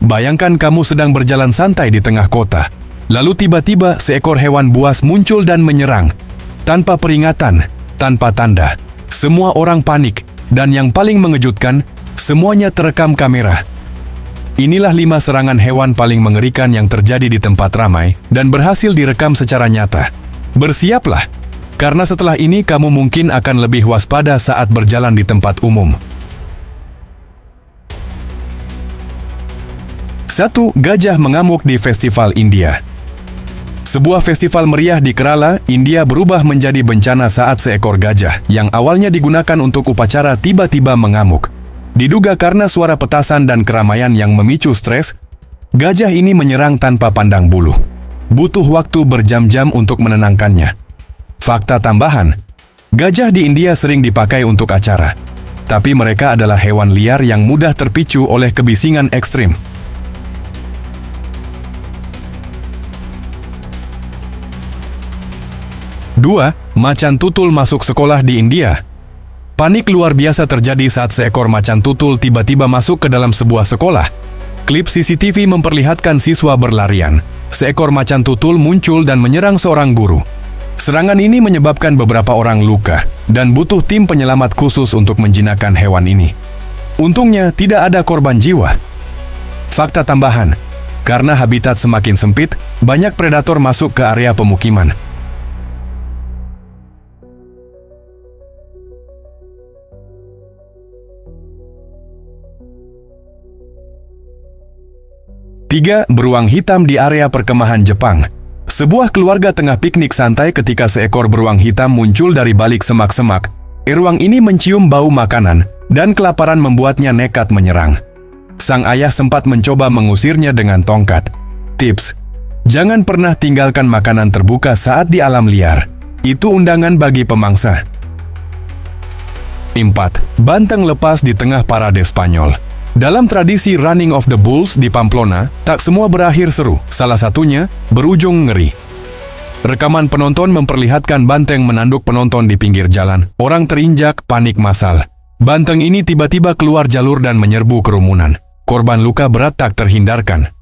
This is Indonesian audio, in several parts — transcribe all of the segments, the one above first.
Bayangkan kamu sedang berjalan santai di tengah kota. Lalu tiba-tiba seekor hewan buas muncul dan menyerang. Tanpa peringatan, tanpa tanda. Semua orang panik, dan yang paling mengejutkan, semuanya terekam kamera. Inilah 5 serangan hewan paling mengerikan yang terjadi di tempat ramai dan berhasil direkam secara nyata. Bersiaplah, karena setelah ini kamu mungkin akan lebih waspada saat berjalan di tempat umum. 1. Gajah mengamuk di Festival India. Sebuah festival meriah di Kerala, India berubah menjadi bencana saat seekor gajah yang awalnya digunakan untuk upacara tiba-tiba mengamuk. Diduga karena suara petasan dan keramaian yang memicu stres, gajah ini menyerang tanpa pandang bulu. Butuh waktu berjam-jam untuk menenangkannya. Fakta tambahan, gajah di India sering dipakai untuk acara. Tapi mereka adalah hewan liar yang mudah terpicu oleh kebisingan ekstrim. 2. Macan tutul masuk sekolah di India. Panik luar biasa terjadi saat seekor macan tutul tiba-tiba masuk ke dalam sebuah sekolah. Klip CCTV memperlihatkan siswa berlarian. Seekor macan tutul muncul dan menyerang seorang guru. Serangan ini menyebabkan beberapa orang luka, dan butuh tim penyelamat khusus untuk menjinakkan hewan ini. Untungnya, tidak ada korban jiwa. Fakta tambahan, karena habitat semakin sempit, banyak predator masuk ke area pemukiman. 3. Beruang hitam di area perkemahan Jepang. Sebuah keluarga tengah piknik santai ketika seekor beruang hitam muncul dari balik semak-semak. Beruang ini mencium bau makanan, dan kelaparan membuatnya nekat menyerang. Sang ayah sempat mencoba mengusirnya dengan tongkat. Tips: jangan pernah tinggalkan makanan terbuka saat di alam liar. Itu undangan bagi pemangsa. 4. Banteng lepas di tengah parade Spanyol. Dalam tradisi Running of the Bulls di Pamplona, tak semua berakhir seru, salah satunya berujung ngeri. Rekaman penonton memperlihatkan banteng menanduk penonton di pinggir jalan. Orang terinjak, panik massal. Banteng ini tiba-tiba keluar jalur dan menyerbu kerumunan. Korban luka berat tak terhindarkan.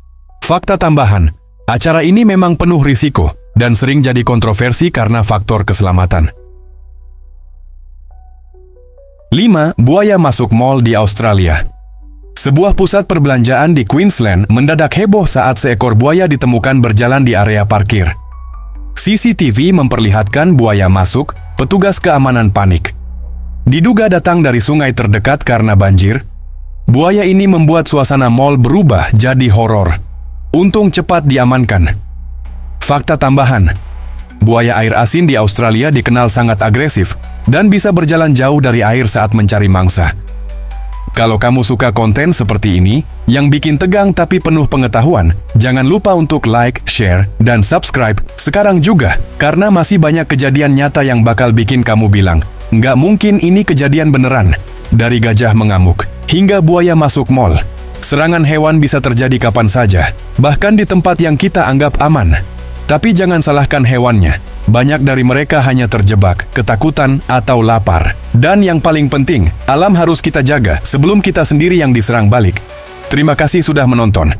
Fakta tambahan, acara ini memang penuh risiko dan sering jadi kontroversi karena faktor keselamatan. 5. Buaya masuk mal di Australia. Sebuah pusat perbelanjaan di Queensland mendadak heboh saat seekor buaya ditemukan berjalan di area parkir. CCTV memperlihatkan buaya masuk, petugas keamanan panik. Diduga datang dari sungai terdekat karena banjir. Buaya ini membuat suasana mal berubah jadi horor. Untung cepat diamankan. Fakta tambahan, buaya air asin di Australia dikenal sangat agresif dan bisa berjalan jauh dari air saat mencari mangsa. Kalau kamu suka konten seperti ini, yang bikin tegang tapi penuh pengetahuan, jangan lupa untuk like, share, dan subscribe sekarang juga, karena masih banyak kejadian nyata yang bakal bikin kamu bilang, nggak mungkin ini kejadian beneran. Dari gajah mengamuk, hingga buaya masuk mal. Serangan hewan bisa terjadi kapan saja, bahkan di tempat yang kita anggap aman. Tapi jangan salahkan hewannya. Banyak dari mereka hanya terjebak, ketakutan, atau lapar. Dan yang paling penting, alam harus kita jaga sebelum kita sendiri yang diserang balik. Terima kasih sudah menonton.